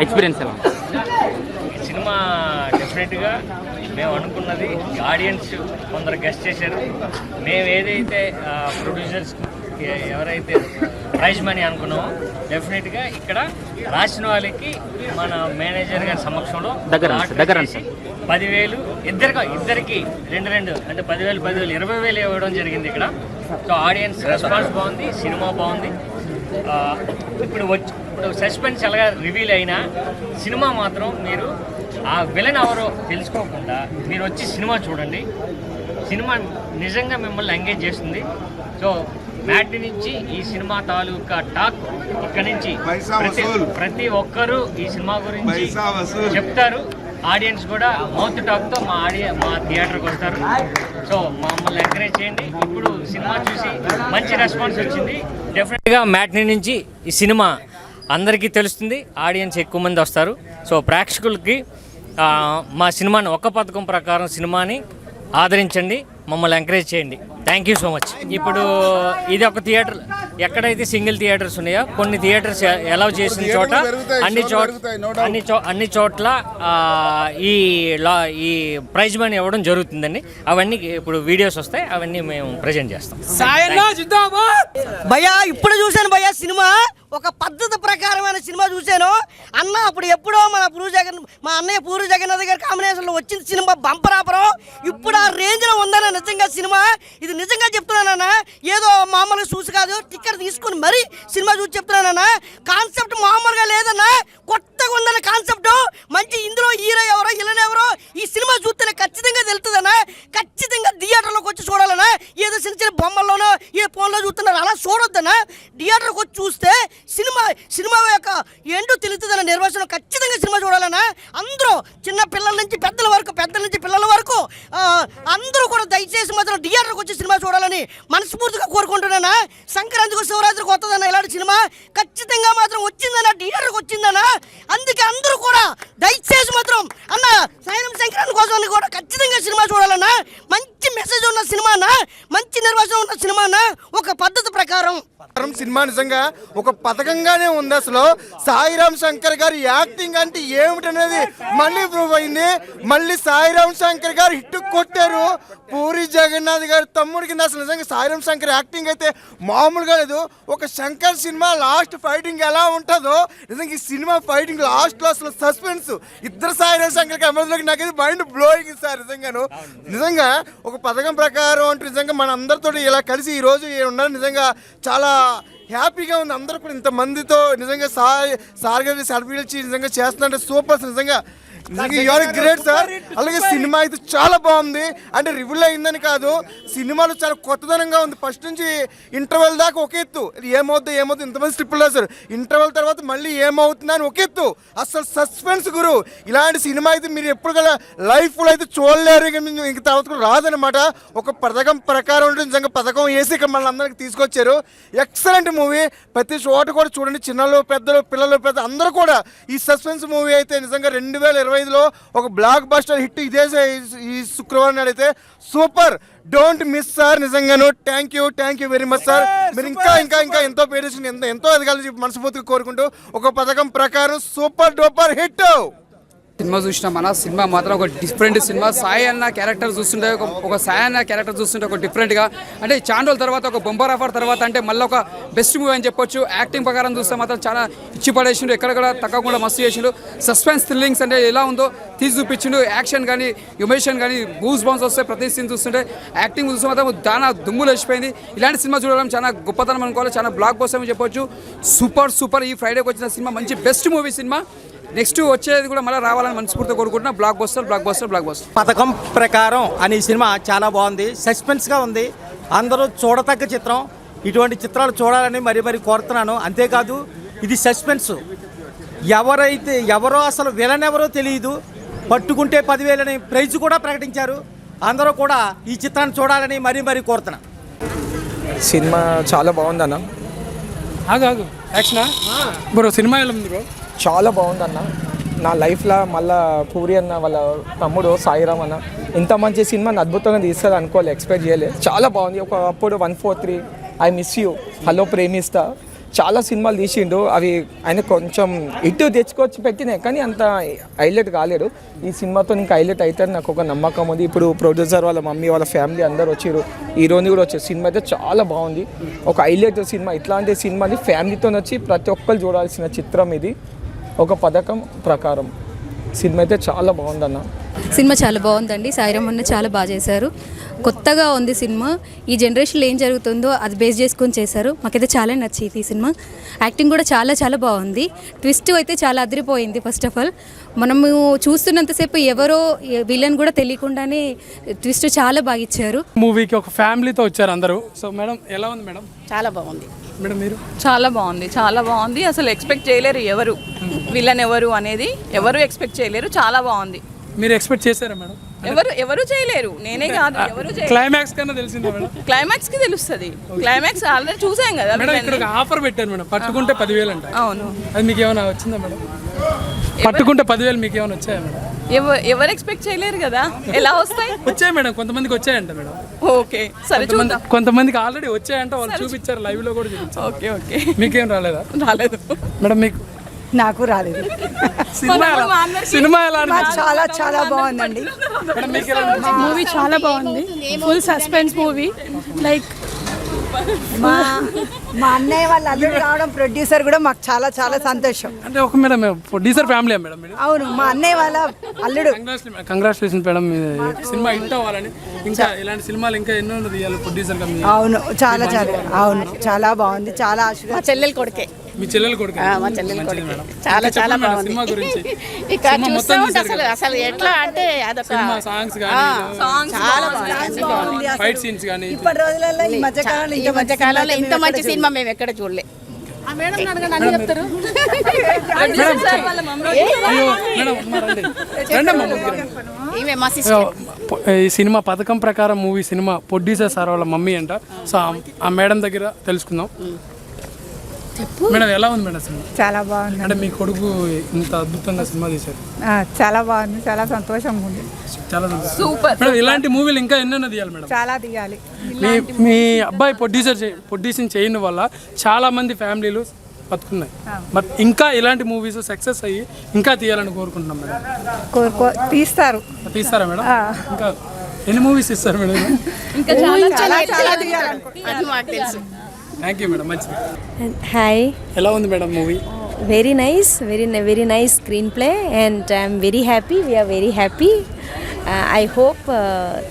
Experience ఎలా ఉంది? Cinema డెఫినెట్గా మేము అనుకున్నది ఆడియన్స్ కొందరు గెస్ట్ చేశారు. మేము ఏదైతే ప్రొడ్యూసర్స్ ఎవరైతే ప్రైజ్ మనీ అనుకున్నామో డెఫినెట్గా ఇక్కడ రాసిన వాళ్ళకి మన మేనేజర్ గారి సమక్షంలో దగ్గర 10,000 ఇద్దరికి రెండు అంటే 10,000 20,000 ఇవ్వడం జరిగింది ఇక్కడ. సో ఆడియన్స్ రెస్పాన్స్ బాగుంది, సినిమా బాగుంది. ఇప్పుడు సస్పెన్స్ ఎలాగా రివీల్ అయినా సినిమా మాత్రం మీరు ఆ విలన్ ఎవరో తెలుసుకోకుండా మీరు వచ్చి సినిమా చూడండి. సినిమా నిజంగా మిమ్మల్ని ఎంగేజ్ చేస్తుంది. సో మ్యాటి నుంచి ఈ సినిమా తాలూకా టాక్ ఇక్కడ నుంచి ప్రతి ఒక్కరూ ఈ సినిమా గురించి చెప్తారు. ఆడియన్స్ కూడా మౌత్ టాక్తో మా థియేటర్కి వస్తారు. సో మమ్మల్ని ఎంకరేజ్ చేయండి. ఇప్పుడు సినిమా చూసి మంచి రెస్పాన్స్ వచ్చింది. డెఫినెట్గా మ్యాట్ని నుంచి ఈ సినిమా అందరికీ తెలుస్తుంది, ఆడియన్స్ ఎక్కువ మంది వస్తారు. సో ప్రేక్షకులకి మా సినిమాని ఒక్క పథకం ప్రకారం సినిమాని ఆదరించండి, మమ్మల్ని ఎంకరేజ్ చేయండి. Thank you so much. ఇప్పుడు ఇది ఒక థియేటర్, ఎక్కడైతే సింగిల్ థియేటర్స్ ఉన్నాయో కొన్ని థియేటర్స్ అలౌ చేసిన చోట అన్ని చోట్ల ఈ ప్రైజ్ మనీ ఇవ్వడం జరుగుతుందండి. అవన్నీ ఇప్పుడు వీడియోస్ వస్తాయి, అవన్నీ మేము ప్రజెంట్ చేస్తాం. భయ్యా ఇప్పుడు చూశాను భయ్యా సినిమా, ఒక పద్ధతి ప్రకారమైన సినిమా చూశాను అన్న. అప్పుడు ఎప్పుడో మా అన్నయ్య పూరి జగన్నాథ్ గారి కాంబినేషన్లో వచ్చింది సినిమా బంపరాపరం. ఇప్పుడు ఆ రేంజ్లో ఉందన్న నిజంగా సినిమా. ఇది నిజంగా చెప్తున్నానన్న, ఏదో మామూలుగా చూసి కాదు, టికెట్ తీసుకుని మరీ సినిమా చూసి చెప్తున్నానన్న. కాన్సెప్ట్ మామూలుగా లేదన్న, కొత్తగా ఉందన్న కాన్సెప్ట్. మంచి ఇందులో హీరో ఎవరో విలన్ ఎవరో ఈ సినిమా చూస్తేనే ఖచ్చితంగా తెలుస్తుందన్న. ఖచ్చితంగా థియేటర్లోకి వచ్చి చూడాలన్నా. ఏదో చిన్న బొమ్మల్లోనో ఏ ఫోన్లో చూస్తున్నారు అలా చూడొద్దన్న. థియేటర్కి వచ్చి చూస్తే సినిమా యొక్క ఏంటో తెలుస్తుందన్న నిర్వచనం. ఖచ్చితంగా సినిమా చూడాలన్నా. అందరూ చిన్న పిల్లల నుంచి పెద్దల వరకు, పెద్దల నుంచి పిల్లల వరకు అందరూ కూడా దయచేసి మాత్రం థియేటర్కి వచ్చి సినిమా చూడాలని మనస్ఫూర్తిగా కోరుకుంటున్నానా. సంక్రాంతికి శివరాత్రికి వస్తుందన్న ఇలాంటి సినిమా ఖచ్చితంగా మాత్రం వచ్చిందన్న, థియేటర్కి వచ్చిందన్న. అందుకే అందరూ కూడా దయచేసి మాత్రం అన్న సాయం సంక్రాంతి కోసం కూడా ఖచ్చితంగా సినిమా చూడాలన్నా. మంచి మెసేజ్ ఉన్న సినిమా అన్న, మంచి నిర్వచనం ఉన్న సినిమా అన్న. ఒక పద్ధతి ప్రకారం సినిమా నిజంగా ఒక పథకంగానే ఉంది. అసలు సాయిరామ్ శంకర్ గారి యాక్టింగ్ అంటే ఏమిటనేది మళ్ళీ ప్రూవ్ అయింది. మళ్ళీ సాయిరామ్ శంకర్ గారు హిట్ కొట్టారు. పూరి జగన్నాథ్ గారి తమ్ముడి కింద అసలు నిజంగా సాయిరామ్ శంకర్ యాక్టింగ్ అయితే మామూలుగా లేదు. ఒక శంకర్ సినిమా లాస్ట్ ఫైటింగ్ ఎలా ఉంటుందో నిజంగా ఈ సినిమా ఫైటింగ్ లాస్ట్లో అసలు సస్పెన్స్. ఇద్దరు సాయిరామ్ శంకర్ కెమెరాలోకి నాకైతే మైండ్ బ్లోయింగ్ సార్. నిజంగా ఒక పథకం ప్రకారం అంటే నిజంగా మన అందరితో ఇలా కలిసి ఈరోజు ఉండడం నిజంగా చాలా హ్యాపీగా ఉంది. అందరూ కూడా ఇంతమందితో నిజంగా సార్ గారి సెల్ఫీలు ఇచ్చి నిజంగా చేస్తుందంటే సూపర్. నిజంగా యూఆర్ గ్రేట్ సార్. అలాగే సినిమా అయితే చాలా బాగుంది. అంటే రివ్యూల్ అయిందని కాదు, సినిమాలో చాలా కొత్తదనంగా ఉంది. ఫస్ట్ నుంచి ఇంటర్వెల్ దాకా ఒక ఎత్తు, ఏమవుతుంది ఇంతమంది స్ట్రిప్పులు రాశారు. ఇంటర్వెల్ తర్వాత మళ్ళీ ఏమవుతుందా అని ఒక ఎత్తు. అసలు సస్పెన్స్ గురు. ఇలాంటి సినిమా అయితే మీరు ఎప్పుడు కదా లైఫ్లో అయితే చూడలేరు, ఇంక తర్వాత కూడా రాదనమాట. ఒక పథకం ప్రకారం ఉంటే నిజంగా పథకం వేసి ఇక్కడ మళ్ళీ అందరికి తీసుకొచ్చారు. Excellent movie. ప్రతి చోట కూడా చూడండి, చిన్నలు పెద్దలు పిల్లలు పెద్ద అందరూ కూడా ఈ సస్పెన్స్ మూవీ అయితే నిజంగా 2025లో ఒక బ్లాక్ బస్టర్ హిట్. ఇదే ఈ శుక్రవారం నాడు అయితే సూపర్. Don't miss sir. నిజంగాను thank you very much sir. మీరు ఇంకా ఎంతో పేరు ఎంతో ఎదగాలని మనస్ఫూర్తిగా కోరుకుంటూ ఒక పథకం ప్రకారం సూపర్ డూపర్ హిట్. సినిమా చూసినా మన సినిమా మాత్రం ఒక డిఫరెంట్ సినిమా. సాయి అన్న క్యారెక్టర్ చూస్తుంటే ఒక సాయి అన్న క్యారెక్టర్ చూస్తుంటే ఒక డిఫరెంట్గా, అంటే చాండోల తర్వాత ఒక బొంబార్ ఆఫర్ తర్వాత అంటే మళ్ళీ ఒక బెస్ట్ మూవీ అని చెప్పొచ్చు. యాక్టింగ్ ప్రకారం చూస్తే మాత్రం చాలా ఇచ్చి పడేసిండు, ఎక్కడ తగ్గకుండా మస్తు చేసిండు. సస్పెన్స్ థ్రిల్లింగ్స్ అంటే ఎలా ఉందో తీసి చూపించిండు. యాక్షన్ కానీ ఎమోషన్ కానీ బూస్ బౌన్స్ వస్తాయి ప్రతి సీన్ చూస్తుంటే. యాక్టింగ్ చూస్తే మాత్రం చాలా దుమ్ములు వచ్చిపోయింది. ఇలాంటి సినిమా చూడడం చాలా గొప్పతనం అనుకోవాలి, చాలా బ్లాక్ బస్టర్ అని చెప్పొచ్చు. సూపర్. ఈ ఫ్రైడేకి వచ్చిన సినిమా మంచి బెస్ట్ మూవీ సినిమా. నెక్స్ట్ వచ్చేది కూడా మళ్ళీ రావాలని మనస్ఫూర్తిగా కోరుకుంటున్నా. Block buster. పథకం ప్రకారం అనే సినిమా చాలా బాగుంది, సస్పెన్స్గా ఉంది. అందరూ చూడతగ్గ చిత్రం. ఇటువంటి చిత్రాలు చూడాలని మరీ కోరుతున్నాను. అంతేకాదు ఇది సస్పెన్స్. ఎవరో అసలు విలన్ ఎవరో తెలియదు. పట్టుకుంటే 10,000 ప్రైజ్ కూడా ప్రకటించారు. అందరూ కూడా ఈ చిత్రాన్ని చూడాలని మరీ కోరుతున్నాను. సినిమా చాలా బాగుందన్న. బ్రో సినిమా ఎలా ఉంది బ్రో? చాలా బాగుందన్న. నా లైఫ్లో మళ్ళీ పూరి అన్న వాళ్ళ తమ్ముడు సాయిరామ్ అన్న ఇంత మంచి సినిమాని అద్భుతంగా తీస్తుంది అనుకోవాలి, ఎక్స్పెక్ట్ చేయలేదు. చాలా బాగుంది. ఒకప్పుడు 143, ఐ మిస్ యూ, హలో ప్రేమిస్తా, చాలా సినిమాలు తీసిండు, అవి ఆయన కొంచెం ఇటు తెచ్చుకొచ్చి పెట్టినాయి కానీ అంత హైలైట్ కాలేడు. ఈ సినిమాతో ఇంకా హైలైట్ అవుతారు నాకు ఒక నమ్మకం ఉంది. ఇప్పుడు ప్రొడ్యూసర్ వాళ్ళ మమ్మీ వాళ్ళ ఫ్యామిలీ అందరు వచ్చారు, హీరోని కూడా వచ్చారు. సినిమా అయితే చాలా బాగుంది, ఒక హైలైట్ సినిమా. ఇట్లాంటి సినిమాని ఫ్యామిలీతో వచ్చి ప్రతి ఒక్కరు చూడాల్సిన చిత్రం ఇది. ఒక పథకం ప్రకారం సినిమా అయితే చాలా బాగుందన్న. సినిమా చాలా బాగుందండి. సాయిరామ్ అన్న చాలా బాగా చేశారు. కొత్తగా ఉంది సినిమా. ఈ జనరేషన్లో ఏం జరుగుతుందో అది బేస్ చేసుకొని చేశారు. మాకైతే చాలా నచ్చింది ఈ సినిమా. యాక్టింగ్ కూడా చాలా చాలా బాగుంది. ట్విస్ట్ అయితే చాలా అదిరిపోయింది. ఫస్ట్ ఆఫ్ ఆల్ మనము చూస్తున్నంతసేపు ఎవరో విలన్ కూడా తెలియకుండానే ట్విస్ట్ చాలా బాగా ఇచ్చారు. మూవీకి ఒక ఫ్యామిలీతో వచ్చారు అందరూ. సో మేడం ఎలా ఉంది మేడం? చాలా బాగుంది మేడం. మీరు? చాలా బాగుంది. అసలు ఎక్స్పెక్ట్ చేయలేరు ఎవరు విలన్ ఎవరు అనేది, ఎవరు ఎక్స్పెక్ట్ చేయలేరు. చాలా బాగుంది. మీరు ఎక్స్పెక్ట్ చేశారా మేడం? ఎవరు చేయలేరు, నేనే కాదు, ఎవరు చేయలేరు. క్లైమాక్స్ కన్నా తెలిసిందా మేడం? క్లైమాక్స్ కి తెలుస్తుంది. క్లైమాక్స్ ఆల్రెడీ చూసాం కదా మేడం. ఇక్కడ ఒక ఆఫర్ పెట్టారు మేడం, పట్టుకుంటే 10,000 అంట. అవును, అది మీకు ఏమైనా వచ్చిందా మేడం? పట్టుకుంటే 10,000 మీకు ఏమైనా వచ్చాయా మేడం? ఎవరు ఎక్స్పెక్ట్ చేయలేరు కదా, ఎలా వస్తాయి? వచ్చాయి మేడం, కొంతమందికి వచ్చాయంట మేడం. ఓకే సరే చూద్దాం. కొంతమందికి ఆల్రెడీ వచ్చాయంట, వాళ్ళు చూపించారు, లైవ్ లో కూడా చూపించారు. ఓకే మీకేం రాలేదా? రాలేదు మేడం. మీకు? నాకు రాలేదు. సినిమా ఎలా చాలా చాలా బాగుందండి. మూవీ చాలా బాగుంది. Full suspense movie. లైక్ మా అన్నయ్య వాళ్ళ అల్లుడు రావడం, ప్రొడ్యూసర్ కూడా మాకు చాలా చాలా సంతోషం. అంటే ఒక మేడం ప్రొడ్యూసర్ ఫ్యామిలీ మేడం? అవును, మా అన్నయ్య వాళ్ళ అల్లుడు. కంగ్రాచులేషన్ మేడం, సినిమా హిట్ అవ్వాలని. ఇంకా ఇలాంటి సినిమాలు ఇంకా ఎన్నో తీయాలి ప్రొడ్యూసర్ గా. అవును, చాలా చాలా అవును, చాలా బాగుంది. చాలా మా చెల్లెలు కొడుకే. మీ చెల్లెలు కొడుకు? మా చెల్లెలు కొడుకే. చాలా చాలా బాగుంది సినిమా గురించి. ఇక్కడ చూస్తే అసలు ఎట్లా అంటే అదొక సాంగ్స్ కానీ, చాలా బాగుంది. ఫైట్ సీన్స్ కానీ. ఇప్పటి రోజులలో ఈ మధ్యకాలంలో ఇంత మంచి సినిమా మేము ఎక్కడ చూడలే. చెప్తారు ఈ సినిమా పథకం ప్రకారం మూవీ సినిమా ప్రొడ్యూసర్ సార్ వాళ్ళ మమ్మీ అంట. సో ఆ మేడం దగ్గర తెలుసుకుందాం. మేడం ఎలా ఉంది మేడం సినిమా? చాలా బాగుంది. అంటే మీ కొడుకు ఇంత అద్భుతంగా సినిమా తీశారు. చాలా బాగుంది, చాలా సంతోషంగా ఉంది. చాలా సూపర్ మేడం. ఇలాంటి మూవీలు ఇంకా ఎన్నెన్నో తీయాలి మేడం? చాలా తీయాలి. మీ అబ్బాయి ప్రొడ్యూసింగ్ చేయడం వల్ల చాలా మంది ఫ్యామిలీలు బతుకున్నాయి. బట్ ఇంకా ఇలాంటి మూవీస్ సక్సెస్ అయ్యి ఇంకా తీయాలని కోరుకుంటున్నాం మేడం. తీస్తారా మేడం? ఇంకా ఎన్ని మూవీస్ ఇస్తారు మేడం? ఇంకా చాలా తీయాలి మాకు తెలుసు. థ్యాంక్ యూ మేడం, మంచిది. హాయ్, ఎలా ఉంది madam movie? Very nice, very nice screenplay and I'm very happy. We're very happy. I hope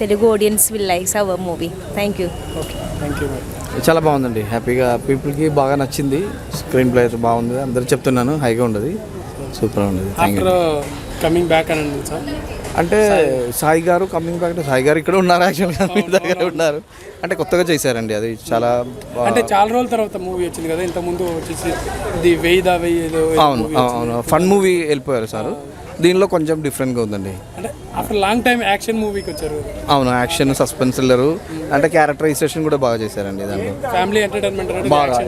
Telugu audience will likes our movie. Thank you. Okay, thank you madam. చాలా బాగుందండి, హ్యాపీగా పీపుల్కి బాగా నచ్చింది. Screen play బాగుంది, అందరు చెప్తున్నాను హైగా ఉండదు, సూపర్ ఉండదు. కమింగ్ బ్యాక్ అని సార్ అంటే సాయి గారు కమింగ్ బ్యాక్ అంటే సాయి గారు ఇక్కడ ఉన్నారు, యాక్చువల్గా మీ దగ్గర ఉన్నారు. అంటే కొత్తగా చేశారండి, అది చాలా అంటే చాలా రోజుల తర్వాత మూవీ వచ్చింది కదా. ఇంత ముందు వచ్చేసి ఇది వెయ్యి. అవును అవును, ఫన్ మూవీ వెళ్ళిపోయారు సార్. దీనిలో కొంచెం డిఫరెంట్గా ఉందండి. అంటే ఆఫ్టర్ లాంగ్ టైం యాక్షన్ మూవీకి వచ్చారు. అవును, యాక్షన్ సస్పెన్స్ థ్రిల్లర్ అంటే క్యారెక్టరైజేషన్ కూడా బాగా చేశారండి. దాంట్లో ఫ్యామిలీ ఎంటర్టైన్మెంట్ బాగా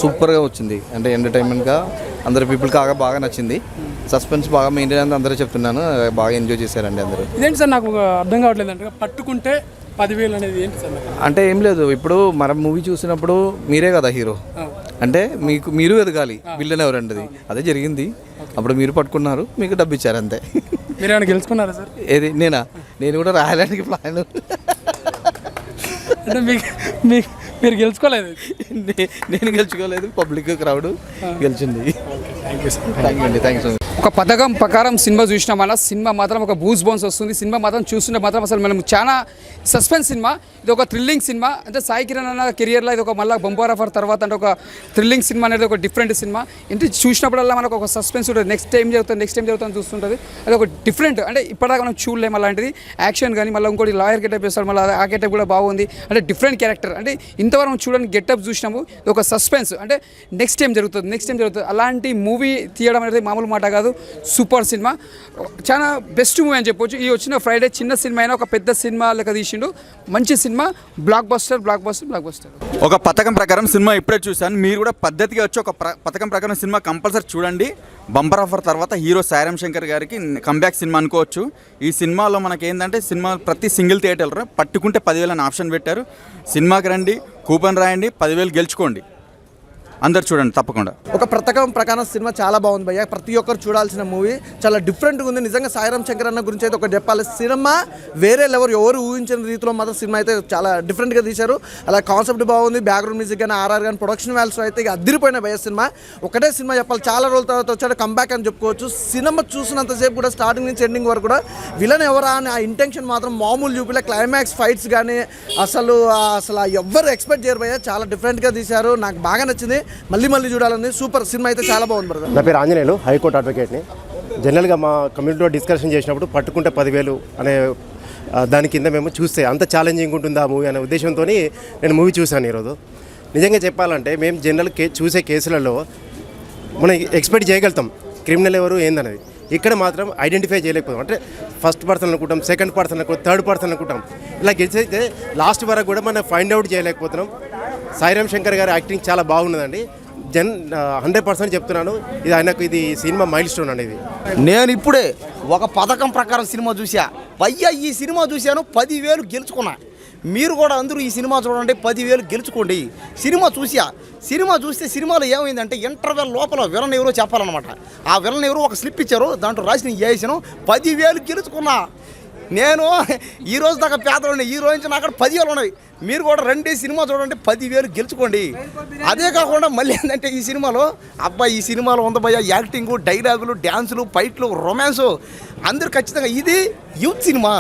సూపర్గా వచ్చింది. అంటే ఎంటర్టైన్మెంట్గా అందరు పీపుల్కి బాగా నచ్చింది. సస్పెన్స్ బాగా మెయింటైన్ అని అందరూ చెప్తున్నాను, బాగా ఎంజాయ్ చేశారండి అందరూ. ఇదేంటి సార్ నాకు అర్థం కావట్లేదు. అంటే పట్టుకుంటే 10,000 అనేది ఏంటి సార్? అంటే ఏం లేదు, ఇప్పుడు మనం మూవీ చూసినప్పుడు మీరే కదా హీరో, అంటే మీరు ఎదగాలి, విల్లన్ ఎవరంటది అదే జరిగింది. అప్పుడు మీరు పట్టుకున్నారు, మీకు డబ్బు ఇచ్చారు అంతే. మీరు ఏమైనా గెలుచుకున్నారా సార్? ఏది నేను కూడా రాయడానికి ప్లాన్. అంటే మీరు గెలుచుకోలేదు? నేను గెలుచుకోలేదు, పబ్లిక్ క్రౌడ్ గెలిచింది. థ్యాంక్ యూ అండి, థ్యాంక్ యూ సో మచ్. ఒక పథకం ప్రకారం సినిమా చూసినాం అన్న, సినిమా మాత్రం ఒక బూస్ బౌన్స్ వస్తుంది. సినిమా మాత్రం చూస్తుంటే మాత్రం అసలు మనం చాలా సస్పెన్స్ సినిమా. ఇది ఒక థ్రిల్లింగ్ సినిమా. అంటే సాయి కిరణ్ అన్న కెరియర్లో ఇది ఒక మళ్ళీ బంపర్ ఆఫర్ తర్వాత అంటే ఒక థ్రిల్లింగ్ సినిమా అనేది ఒక డిఫరెంట్ సినిమా. అంటే చూసినప్పుడల్లా మనకు ఒక సస్పెన్స్ ఉంటుంది, నెక్స్ట్ టైం జరుగుతుంది చూస్తుంటుంది. అది ఒక డిఫరెంట్, అంటే ఇప్పటిదాకా మనం చూడలేము అలాంటిది. యాక్షన్ కానీ మళ్ళీ ఇంకోటి లాయర్ గెటప్ వేస్తాడు, మళ్ళీ ఆ గెటప్ కూడా బాగుంది. అంటే డిఫరెంట్ క్యారెక్టర్, అంటే ఇంతవరకు చూడడానికి గెటప్ చూసినాము. ఇది ఒక సస్పెన్స్, అంటే నెక్స్ట్ టైం జరుగుతుంది. అలాంటి మూవీ తీయడం అనేది మామూలు మాట కాదు. సూపర్ సినిమా, చాలా బెస్ట్ మూవీ అని చెప్పొచ్చు. ఈ వచ్చిన ఫ్రైడే చిన్న సినిమా అయినా ఒక పెద్ద సినిమా లెక్క తీసిండు. మంచి సినిమా, బ్లాక్ బస్టర్. ఒక పథకం ప్రకారం సినిమా ఇప్పుడే చూశాను. మీరు కూడా పద్ధతిగా వచ్చి ఒక పథకం ప్రకారం సినిమా కంపల్సరీ చూడండి. బంపర్ ఆఫర్ తర్వాత హీరో సాయిరామ్ శంకర్ గారికి కంబ్యాక్ సినిమా అనుకోవచ్చు. ఈ సినిమాలో మనకి ఏంటంటే సినిమా ప్రతి సింగిల్ థియేటర్ పట్టుకుంటే 10,000 అని ఆప్షన్ పెట్టారు. సినిమాకి రండి, కూపన్ రాయండి, 10,000 గెలుచుకోండి. అందరు చూడండి తప్పకుండా. ఒక పథకం ప్రకారం సినిమా చాలా బాగుంది భయ్య. ప్రతి ఒక్కరు చూడాల్సిన మూవీ, చాలా డిఫరెంట్గా ఉంది. నిజంగా సాయిరామ్ శంకర్ అన్న గురించి అయితే ఒకటి చెప్పాలి, సినిమా వేరే లెవెల్, ఎవరు ఊహించిన రీతిలో మాత్రం సినిమా అయితే చాలా డిఫరెంట్గా తీశారు. అలా కాన్సెప్ట్ బాగుంది, బ్యాక్గ్రౌండ్ మ్యూజిక్ కానీ ఆర్ఆర్ కానీ ప్రొడక్షన్ వాల్యూస్ అయితే ఇక అదిరిపోయిన భయ్య సినిమా. ఒకటే సినిమా చెప్పాలి, చాలా రోజుల తర్వాత వచ్చాడు, కంబ్యాక్ అని చెప్పుకోవచ్చు. సినిమా చూసినంతసేపు కూడా స్టార్టింగ్ నుంచి ఎండింగ్ వరకు కూడా విలన్ ఎవరా అని ఆ ఇంటెన్షన్ మాత్రం మామూలు చూపిలే. క్లైమాక్స్ ఫైట్స్ కానీ అసలు ఎవ్వరు ఎక్స్పెక్ట్ చేయరు భయ్య, చాలా డిఫరెంట్గా తీశారు. నాకు బాగా నచ్చింది, మళ్ళీ చూడాలని. సూపర్ సినిమా అయితే చాలా బాగుంది బ్రదర్. నా పేరు ఆంజనేయులు, హైకోర్టు అడ్వకేట్ని. జనరల్గా మా కమ్యూనిటీలో డిస్కషన్ చేసినప్పుడు పట్టుకుంటే 10,000 అనే దాని కింద మేము చూస్తే అంత ఛాలెంజింగ్ ఉంటుందా మూవీ అనే ఉద్దేశంతో నేను మూవీ చూశాను ఈరోజు. నిజంగా చెప్పాలంటే మేము జనరల్ చూసే కేసులలో మనం ఎక్స్పెక్ట్ చేయగలుగుతాం క్రిమినల్ ఎవరు ఏందనేది. ఇక్కడ మాత్రం ఐడెంటిఫై చేయలేకపోతాం. అంటే ఫస్ట్ పర్సన్ అనుకుంటాం, సెకండ్ పర్సన్ అనుకుంటాం, థర్డ్ పర్సన్ అనుకుంటాం. ఇలా గెలిచైతే లాస్ట్ వరకు కూడా మనం ఫైండ్ అవుట్ చేయలేకపోతున్నాం. సాయిరామ్ శంకర్ గారి యాక్టింగ్ చాలా బాగున్నదండి. 100% చెప్తున్నాను, ఇది ఆయనకు ఇది సినిమా మైల్ స్టోన్ అనేది. నేను ఇప్పుడే ఒక పథకం ప్రకారం సినిమా చూసా భయ్యా. ఈ సినిమా చూశాను, 10,000 గెలుచుకున్నా. మీరు కూడా అందరూ ఈ సినిమా చూడండి, 10,000 గెలుచుకోండి. సినిమా చూస్తే సినిమాలో ఏమైందంటే ఇంటర్వెల్ లోపల విలన్ ఎవరో చెప్పాలన్నమాట. ఆ విలన్ ఎవరో ఒక స్లిప్ ఇచ్చారు, దాంట్లో రాసి నేను చేసాను, 10,000 గెలుచుకున్నా. నేను ఈ రోజు దాకా పేదవాడిని, ఈ రోజు నుంచి నాకు 10,000 ఉన్నాయి. మీరు కూడా రండి, సినిమా చూడండి, 10,000 గెలుచుకోండి. అదే కాకుండా మళ్ళీ ఏంటంటే ఈ సినిమాలో ఈ సినిమాలో ఉంది భయ్య యాక్టింగ్, డైలాగులు, డ్యాన్సులు, ఫైట్లు, రొమాన్సు. అందరూ ఖచ్చితంగా ఇది యూత్ సినిమా.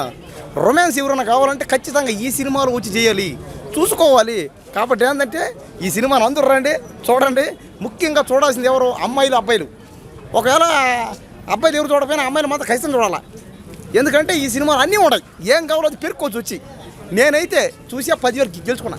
రొమాన్స్ ఎవరైనా కావాలంటే ఖచ్చితంగా ఈ సినిమాలో వచ్చి చేయాలి, చూసుకోవాలి. కాబట్టి ఏంటంటే ఈ సినిమాను అందరూ రండి, చూడండి. ముఖ్యంగా చూడాల్సింది ఎవరు, అమ్మాయిలు, అబ్బాయిలు. ఒకవేళ అబ్బాయిలు ఎవరు చూడకపోయినా అమ్మాయిలు మాత్రం ఖచ్చితంగా చూడాలి. ఎందుకంటే ఈ సినిమాలు అన్నీ ఉన్నాయి, ఏం కావాలో అది పెరుక్కోవచ్చు వచ్చి. నేనైతే చూసి 10,000 గెలుచుకున్నా.